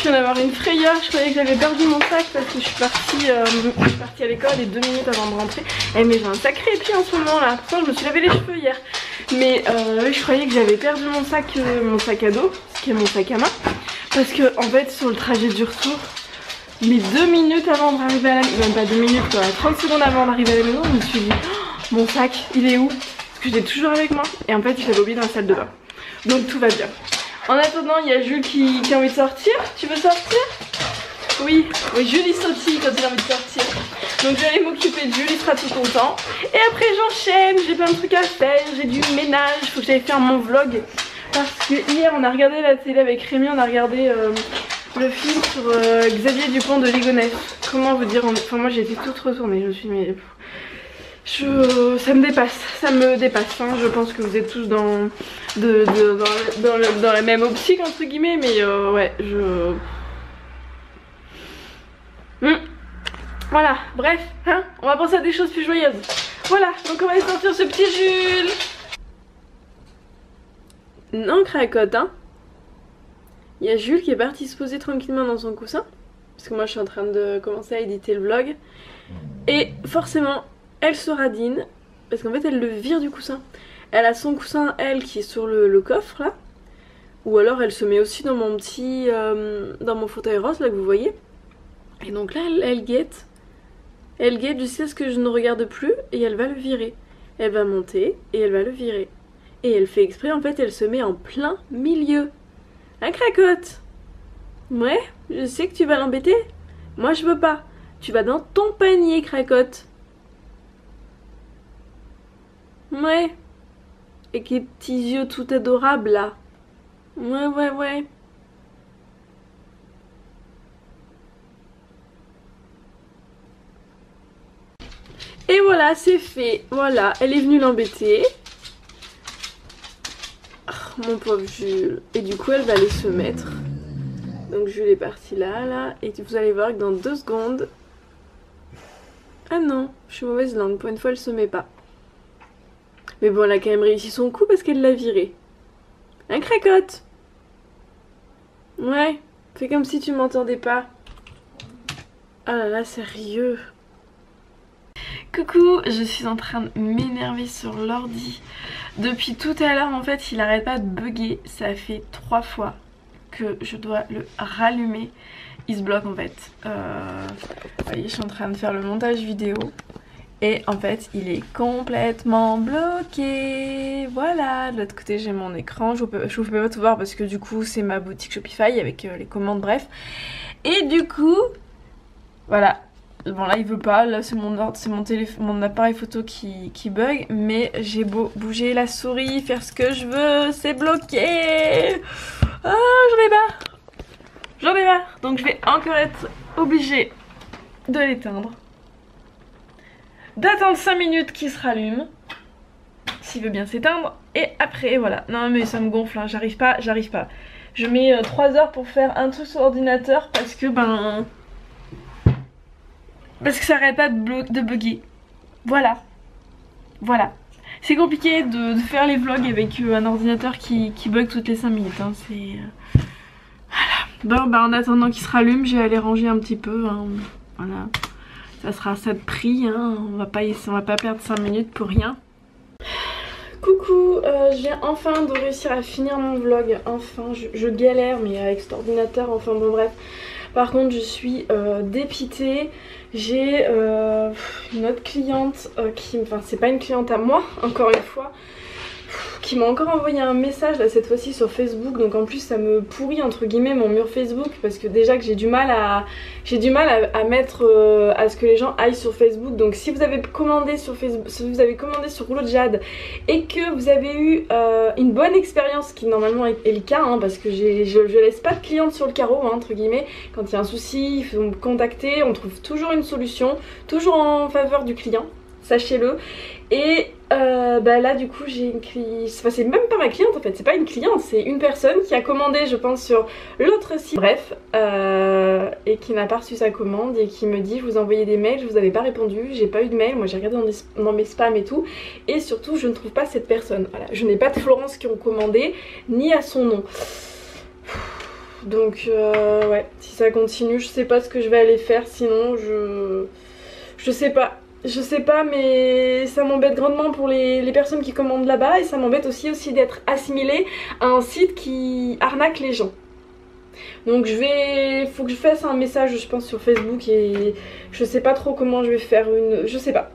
viens d'avoir une frayeur, je croyais que j'avais perdu mon sac parce que je suis partie à l'école et 2 minutes avant de rentrer. Eh mais j'ai un sacré épi en ce moment là, pourtant je me suis lavé les cheveux hier. Mais je croyais que j'avais perdu mon sac à dos, ce qui est mon sac à main. Parce que en fait sur le trajet du retour, mais 2 minutes avant d'arriver à la maison, même pas 2 minutes quoi, 30 secondes avant d'arriver à la maison, je me suis dit oh, mon sac il est où? Parce que je l'ai toujours avec moi. Et en fait je l'avais oublié dans la salle de bain. Donc tout va bien. En attendant, il y a Jules qui a envie de sortir. Tu veux sortir? Oui, Jules il sautille quand il a envie de sortir. Donc je vais aller m'occuper de Jules, il sera tout content. Et après j'enchaîne, j'ai plein de trucs à faire, j'ai du ménage, il faut que j'aille faire mon vlog. Parce que hier on a regardé la télé avec Rémi, on a regardé le film sur Xavier Dupont de Ligonnès. Comment vous dire, enfin moi j'ai été toute retournée, je me suis mais... ça me dépasse hein. Je pense que vous êtes tous dans la même optique entre guillemets, mais ouais voilà, bref, hein, on va penser à des choses plus joyeuses. Voilà, donc on va aller sortir ce petit Jules. Non cracotte hein. Il y a Jules qui est parti se poser tranquillement dans son coussin. Parce que moi je suis en train de commencer à éditer le vlog. Et forcément elle se radine, parce qu'en fait elle le vire du coussin. Elle a son coussin, elle, qui est sur le coffre là. Ou alors elle se met aussi dans mon petit... dans mon fauteuil rose là que vous voyez. Et donc là elle guette. Elle guette jusqu'à ce que je ne regarde plus et elle va le virer. Elle va monter et elle va le virer. Et elle fait exprès, en fait elle se met en plein milieu. Hein cracotte? Ouais, je sais que tu vas l'embêter. Moi je veux pas. Tu vas dans ton panier cracotte. Ouais. Avec les petits yeux tout adorables là. Ouais. Et voilà, c'est fait. Voilà, elle est venue l'embêter. Oh, mon pauvre Jules. Et du coup, elle va aller se mettre. Donc Jules est parti là. Et vous allez voir que dans 2 secondes... Ah non, je suis mauvaise langue. Pour une fois, elle se met pas. Mais bon, elle a quand même réussi son coup parce qu'elle l'a viré. Hein, cracotte? Ouais, fais comme si tu m'entendais pas. Ah là là, sérieux. Coucou, je suis en train de m'énerver sur l'ordi. Depuis tout à l'heure, en fait, il arrête pas de bugger. Ça fait 3 fois que je dois le rallumer. Il se bloque en fait. Vous voyez, je suis en train de faire le montage vidéo. Et en fait, il est complètement bloqué. Voilà, de l'autre côté, j'ai mon écran. Je vous fais pas tout voir parce que du coup, c'est ma boutique Shopify avec les commandes, bref. Et du coup, voilà. Bon là il veut pas, là c'est mon appareil photo qui bug, mais j'ai beau bouger la souris, faire ce que je veux, c'est bloqué. Ah j'en ai marre. Donc je vais encore être obligée de l'éteindre, d'attendre 5 minutes qu'il se rallume, s'il veut bien s'éteindre, et après voilà. Non mais ça me gonfle, hein. j'arrive pas. Je mets 3 heures pour faire un truc sur l'ordinateur parce que parce que ça arrête pas de bugger. Voilà. C'est compliqué de faire les vlogs avec un ordinateur qui bug toutes les 5 minutes. Hein. C'est... Voilà. Bon, en attendant qu'il se rallume, je vais aller ranger un petit peu. Hein. Voilà. Ça sera ça de prix. Hein. On va pas perdre 5 minutes pour rien. Coucou, je viens enfin de réussir à finir mon vlog. Enfin, je galère, mais avec cet ordinateur, enfin bon bref. Par contre, je suis dépitée. J'ai une autre cliente enfin c'est pas une cliente à moi, encore une fois, qui m'a encore envoyé un message là cette fois-ci sur Facebook. Donc en plus ça me pourrit entre guillemets mon mur Facebook parce que déjà que j'ai du mal à mettre à ce que les gens aillent sur Facebook. Donc si vous avez commandé sur Facebook, si vous avez commandé sur Rouleau de Jade et que vous avez eu une bonne expérience, qui normalement est le cas hein, parce que je laisse pas de clientes sur le carreau hein, entre guillemets. Quand il y a un souci, il faut me contacter, on trouve toujours une solution, toujours en faveur du client, sachez-le. Et là du coup j'ai une cliente, enfin c'est même pas ma cliente en fait, c'est pas une cliente, c'est une personne qui a commandé je pense sur l'autre site, bref, et qui n'a pas reçu sa commande et qui me dit je vous ai envoyé des mails, je vous avais pas répondu, j'ai pas eu de mail, moi j'ai regardé dans mes spams et tout, et surtout je ne trouve pas cette personne, voilà, je n'ai pas de Florence qui ont commandé, ni à son nom. Donc ouais, si ça continue, je sais pas ce que je vais aller faire, sinon je sais pas. Je sais pas, mais ça m'embête grandement pour les personnes qui commandent là-bas, et ça m'embête aussi d'être assimilée à un site qui arnaque les gens. Donc faut que je fasse un message, je pense, sur Facebook, et je sais pas trop comment je vais faire je sais pas.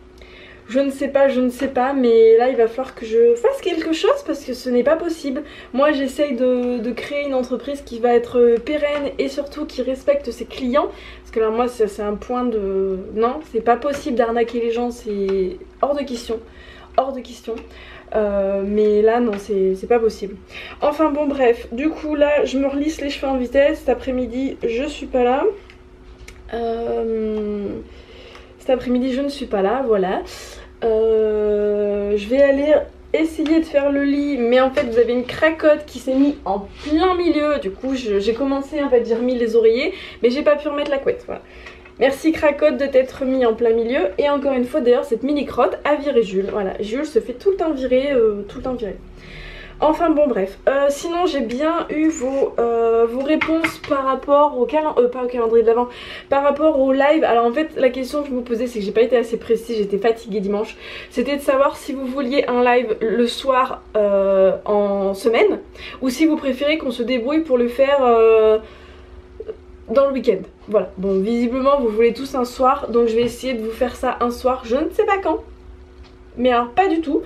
Je ne sais pas, mais là il va falloir que je fasse quelque chose parce que ce n'est pas possible. Moi j'essaye de créer une entreprise qui va être pérenne et surtout qui respecte ses clients. Parce que là moi c'est un point de... Non, c'est pas possible d'arnaquer les gens, c'est hors de question. Hors de question. Mais là non, c'est pas possible. Enfin bon bref, du coup là je me relisse les cheveux en vitesse. Cet après-midi je suis pas là. Cet après-midi je ne suis pas là, voilà. Je vais aller essayer de faire le lit, mais en fait vous avez une cracotte qui s'est mise en plein milieu. Du coup j'ai commencé, en fait j'ai remis les oreillers, mais j'ai pas pu remettre la couette, voilà. Merci cracotte de t'être mis en plein milieu. Et encore une fois d'ailleurs cette mini crotte a viré Jules, voilà. Jules se fait tout le temps virer, Enfin bon bref, sinon j'ai bien eu vos réponses par rapport au pas au calendrier de l'Avent, par rapport au live. Alors en fait la question que je vous posais, c'est que j'ai pas été assez précise, j'étais fatiguée dimanche. C'était de savoir si vous vouliez un live le soir en semaine, ou si vous préférez qu'on se débrouille pour le faire dans le week-end. Voilà, bon visiblement vous voulez tous un soir, donc je vais essayer de vous faire ça un soir, je ne sais pas quand, mais alors pas du tout.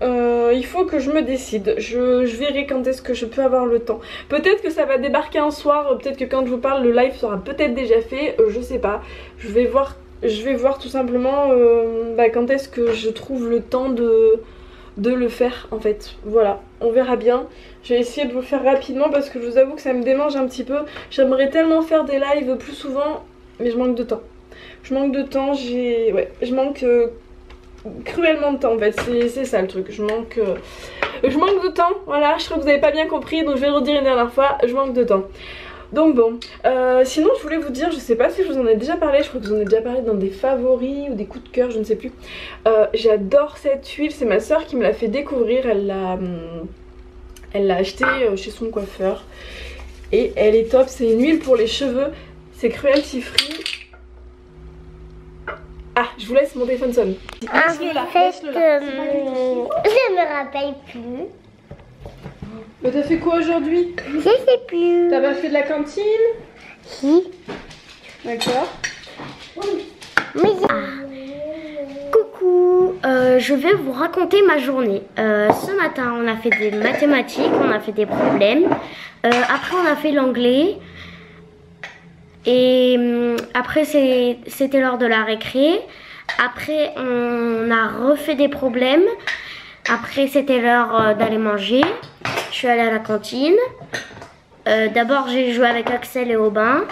Il faut que je me décide, je verrai quand est-ce que je peux avoir le temps. Peut-être que ça va débarquer un soir, peut-être que quand je vous parle le live sera peut-être déjà fait, je sais pas. Je vais voir tout simplement quand est-ce que je trouve le temps de le faire en fait. Voilà, on verra bien. Je vais essayer de vous le faire rapidement parce que je vous avoue que ça me démange un petit peu. J'aimerais tellement faire des lives plus souvent, mais je manque de temps. Je manque de temps, je manque... cruellement de temps en fait, c'est ça le truc, je manque de temps, voilà, je crois que vous n'avez pas bien compris, donc je vais le redire une dernière fois, je manque de temps. Donc bon, sinon je voulais vous dire, je sais pas si je vous en ai déjà parlé, je crois que je vous en ai déjà parlé dans des favoris ou des coups de cœur, je ne sais plus. J'adore cette huile, c'est ma soeur qui me l'a fait découvrir, elle l'a achetée chez son coiffeur. Et elle est top, c'est une huile pour les cheveux, c'est cruelty free. Ah, je vous laisse, mon téléphone sonne. Laisse-le là, laisse-le là. Je me rappelle plus. Mais t'as fait quoi aujourd'hui? Je sais plus. T'as pas fait de la cantine? Si. D'accord. Mais... Coucou, je vais vous raconter ma journée. Ce matin, on a fait des mathématiques, on a fait des problèmes. Après, on a fait l'anglais. Et après c'était l'heure de la récré. Après on a refait des problèmes. Après c'était l'heure d'aller manger. Je suis allée à la cantine. D'abord j'ai joué avec Axel et Aubin.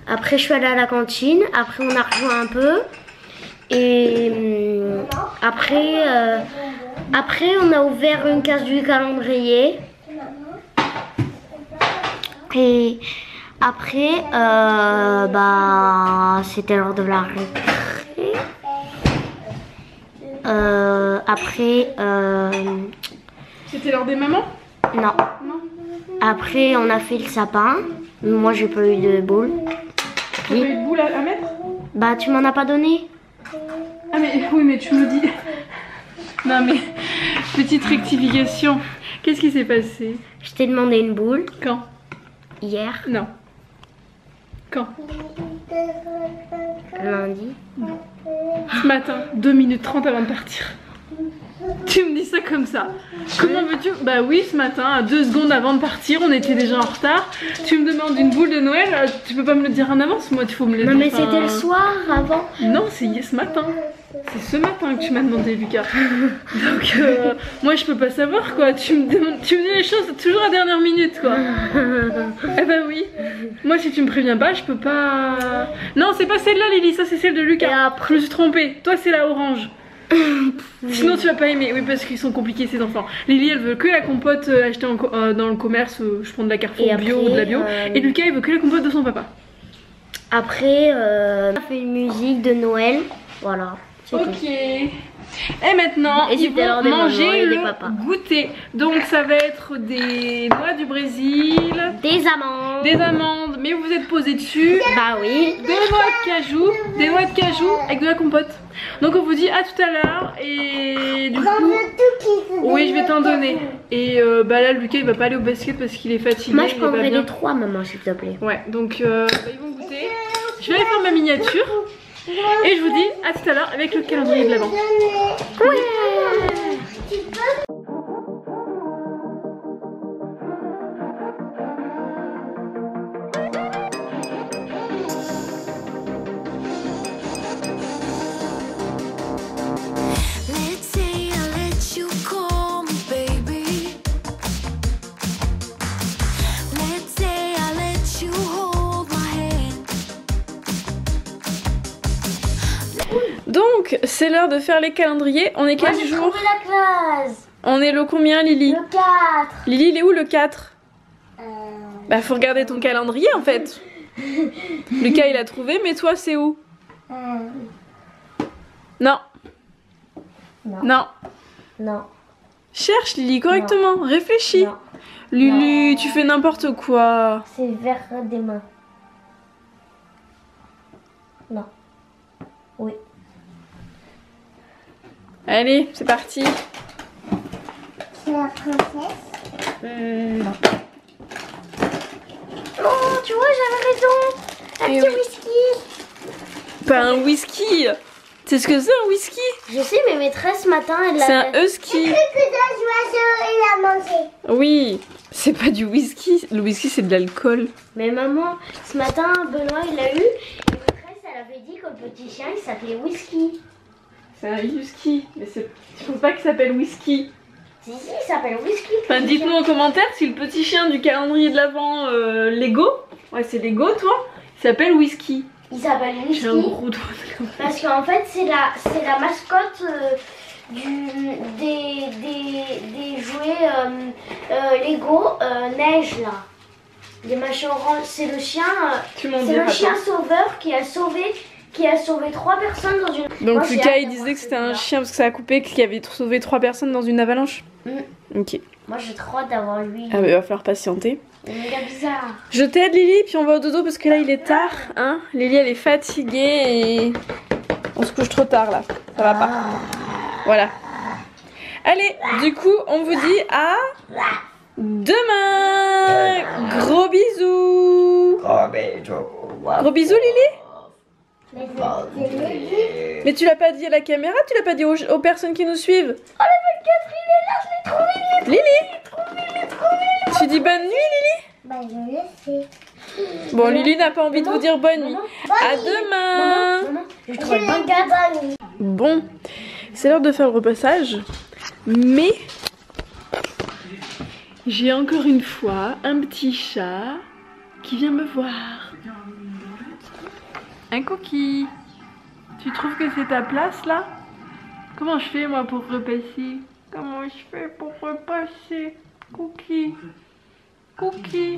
Après je suis allée à la cantine. Après on a rejoint un peu. Et après on a ouvert une case du calendrier. Et après, c'était l'heure de la récré. Après, c'était l'heure des mamans? Non. Après, on a fait le sapin. Moi, j'ai pas eu de boule. T'as pas eu de boule à mettre? Bah, tu m'en as pas donné. Ah, mais oui, mais tu me dis. Non, mais petite rectification. Qu'est-ce qui s'est passé? Je t'ai demandé une boule. Quand? Hier. Non. Quand? Lundi. Ce matin, 2 minutes 30 avant de partir. Tu me dis ça comme ça. Comment veux-tu? Bah oui, ce matin, à 2 secondes avant de partir, on était déjà en retard. Tu me demandes une boule de Noël, tu peux pas me le dire en avance, moi, il faut me le dire. Non, mais c'était le soir avant. Non, c'est ce matin. C'est ce matin que tu m'as demandé, Lucas. Donc, moi, je peux pas savoir, quoi. Tu me dis les choses toujours à dernière minute, quoi. Eh bah oui. Moi, si tu me préviens pas, je peux pas... Non, c'est pas celle-là, Lily, ça, c'est celle de Lucas. Je me suis trompée. Toi, c'est la orange. Sinon tu vas pas aimer, oui, parce qu'ils sont compliqués ces enfants. Lily elle veut que la compote achetée dans le commerce, je prends de la Carrefour bio ou de la bio. Et Lucas il veut que la compote de son papa. Après on a fait une musique de Noël, voilà. Ok. Et maintenant, Et ils c'était l'heure des vont manger mamans et des le papas. goûter. Donc ça va être des noix du Brésil, Des amandes. des amandes, mais vous êtes posé dessus, Bah oui. des noix de cajou avec de la compote. Donc on vous dit à tout à l'heure et du coup, oui je vais t'en donner. Et bah là Lucas il va pas aller au basket parce qu'il est fatigué. Moi je il est pas prendrai bien. les 3 maman s'il te plaît. Ouais donc bah, ils vont goûter. Je vais aller faire ma miniature et je vous dis à tout à l'heure avec le calendrier de l'avant. Let's say I let you call me baby. Let's say I let you hold my hand. Donc c'est l'heure de faire les calendriers. On est quel Moi j'ai jour? trouvé la classe. On est le combien Lily? Le 4. Lily il est où le 4? Bah faut regarder ton calendrier en fait. Lucas il a trouvé mais toi c'est où? Non. Non. Non. Non. Cherche Lily correctement, réfléchis. Non. Lulu, tu fais n'importe quoi. C'est vers des mains. Non. Oui. Allez, c'est parti. C'est la princesse. Non. Oh, tu vois, j'avais raison. Un Eh petit oui. whisky. Pas un whisky. Tu sais ce que c'est un whisky? Je sais, mais maîtresse ce matin, elle l'a C'est un husky. il a mangé. Oui, c'est pas du whisky. Le whisky c'est de l'alcool. Mais maman, ce matin, Benoît, il l'a eu. Et maîtresse, elle avait dit que le petit chien, il s'appelait Whisky. C'est un whisky, mais je pense pas qu'il s'appelle whisky. Si, il s'appelle Whisky. le Enfin, petit dites-nous chien. en commentaire si le petit chien du calendrier de l'Avent Lego, ouais c'est Lego toi, il s'appelle Whisky. Il s'appelle J'ai un Whisky. gros doigt. Parce qu'en fait, c'est la mascotte des jouets Lego neige là. Les machins orange. C'est le chien. Tu m'en C'est diras le chien pas. sauveur qui a sauvé 3 personnes dans une. Donc Moi, j'ai Lucas hâte il de disait voir que c'était un celui-là. chien parce que ça a coupé, qu'il avait sauvé 3 personnes dans une avalanche. Ok. Moi j'ai trop hâte d'avoir lui. Ah bah il va falloir patienter. Il est méga bizarre. Je t'aide Lily, puis on va au dodo parce que là il est tard. Hein, Lily elle est fatiguée et on se couche trop tard là. Ça va pas. Voilà. Allez, du coup on vous dit à demain. Gros bisous. Gros bisous Lily. Mais tu l'as pas dit à la caméra, tu l'as pas dit aux personnes qui nous suivent. Oh le 24 il est là, je l'ai trouvé, Lily. Tu dis bonne nuit Lily? Bah je le sais. Bon Lily n'a pas envie de vous dire bonne nuit. À demain. Maman, je trouve le 24. Bon, c'est l'heure de faire le repassage, mais j'ai encore une fois un petit chat qui vient me voir. Un cookie. Tu trouves que c'est ta place là? Comment je fais moi pour repasser? Comment je fais pour repasser? Cookie. Cookie.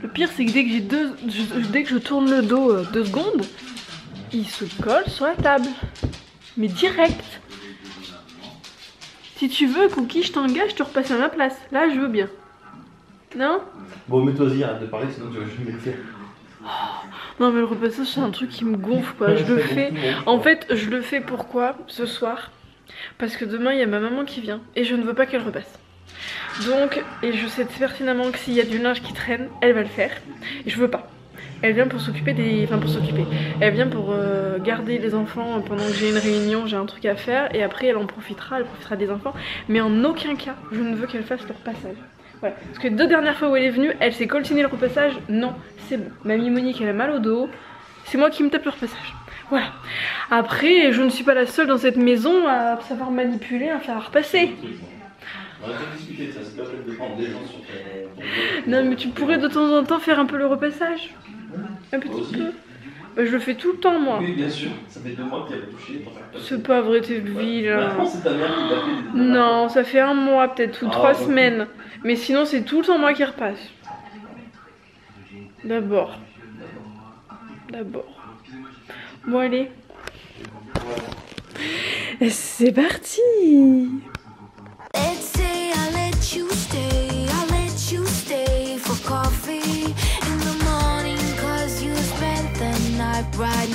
Le pire c'est que dès que je tourne le dos 2 secondes, il se colle sur la table. Mais direct. Si tu veux, Cookie, je t'engage, je te repasse à ma place. Là, je veux bien. Non? Bon, mets-toi-y, arrête de parler, sinon tu vas jamais le faire. Non, mais le repassage, c'est un truc qui me gonfle, quoi. Je le fais. En fait, je le fais pourquoi? Ce soir. Parce que demain, il y a ma maman qui vient. Et je ne veux pas qu'elle repasse. Donc, et je sais pertinemment que s'il y a du linge qui traîne, elle va le faire. Et je veux pas. Elle vient pour s'occuper des... Enfin pour s'occuper. Elle vient pour garder les enfants pendant que j'ai une réunion, j'ai un truc à faire. Et après elle profitera des enfants. Mais en aucun cas, je ne veux qu'elle fasse le repassage. Voilà. Parce que les 2 dernières fois où elle est venue, elle s'est coltinée le repassage. Non, c'est bon. Mamie Monique, elle a mal au dos. C'est moi qui me tape le repassage. Voilà. Après, je ne suis pas la seule dans cette maison à savoir manipuler, à faire repasser. On va pas discuter de ça, c'est pas le fait de prendre des gens sur ton... Non mais tu pourrais de temps en temps faire un peu le repassage. Un petit Aussi. peu. Bah, je le fais tout le temps moi. Oui, bien sûr, ça fait 2 mois qu'il y avait touché. C'est pas vrai, t'es vilain. Maintenant, c'est ta mère qui l'a fait. Non, ça fait 1 mois peut-être, ou Ah, 3 ok. semaines. Mais sinon c'est tout le temps moi qui repasse. D'abord. Bon allez. Et c'est parti. Let's say I let you stay for coffee in the morning, 'cause you spent the night right